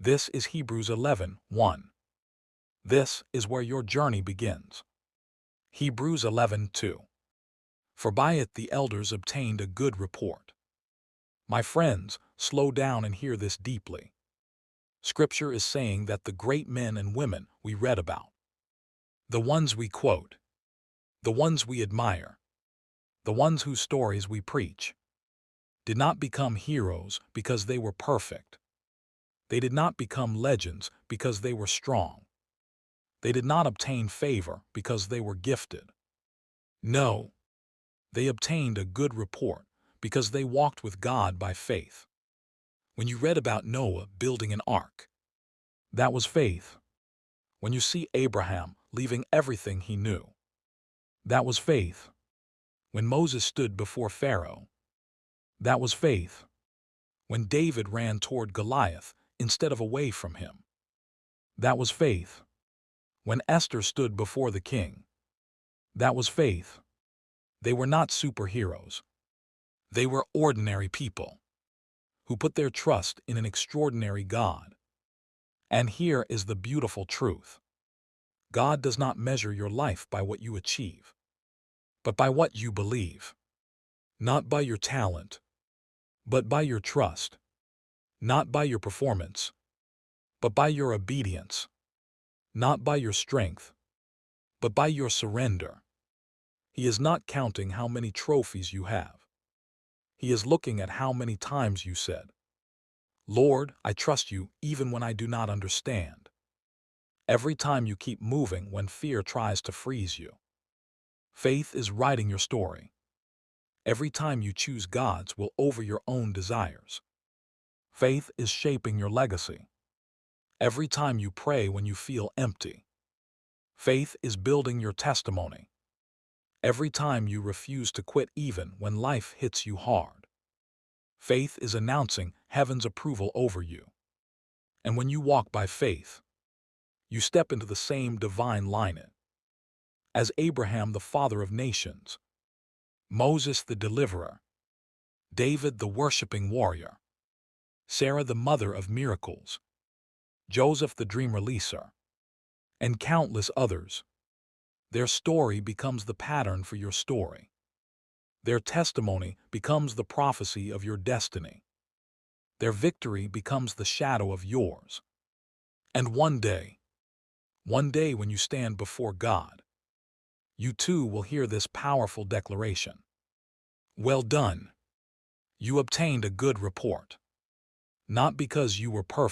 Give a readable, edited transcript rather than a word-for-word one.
This is Hebrews 11:1. This is where your journey begins. Hebrews 11:2. For by it the elders obtained a good report. My friends, slow down and hear this deeply. Scripture is saying that the great men and women we read about, the ones we quote, the ones we admire, the ones whose stories we preach, did not become heroes because they were perfect. They did not become legends because they were strong. They did not obtain favor because they were gifted. No, they obtained a good report because they walked with God by faith. When you read about Noah building an ark, that was faith. When you see Abraham leaving everything he knew, that was faith. When Moses stood before Pharaoh, that was faith. When David ran toward Goliath instead of away from him, that was faith. When Esther stood before the king, that was faith. They were not superheroes. They were ordinary people who put their trust in an extraordinary God. And here is the beautiful truth. God does not measure your life by what you achieve, but by what you believe. Not by your talent, but by your trust. Not by your performance, but by your obedience. Not by your strength, but by your surrender. He is not counting how many trophies you have. He is looking at how many times you said, Lord, I trust you even when I do not understand. Every time you keep moving when fear tries to freeze you. Faith is writing your story. Every time you choose God's will over your own desires. Faith is shaping your legacy. Every time you pray when you feel empty. Faith is building your testimony. Every time you refuse to quit even when life hits you hard. Faith is announcing heaven's approval over you. And when you walk by faith, you step into the same divine lineage as Abraham, the father of nations, Moses, the deliverer, David, the worshiping warrior, Sarah, the mother of miracles, Joseph, the dream releaser, and countless others. Their story becomes the pattern for your story. Their testimony becomes the prophecy of your destiny. Their victory becomes the shadow of yours. And one day when you stand before God, you too will hear this powerful declaration. Well done. You obtained a good report. Not because you were perfect,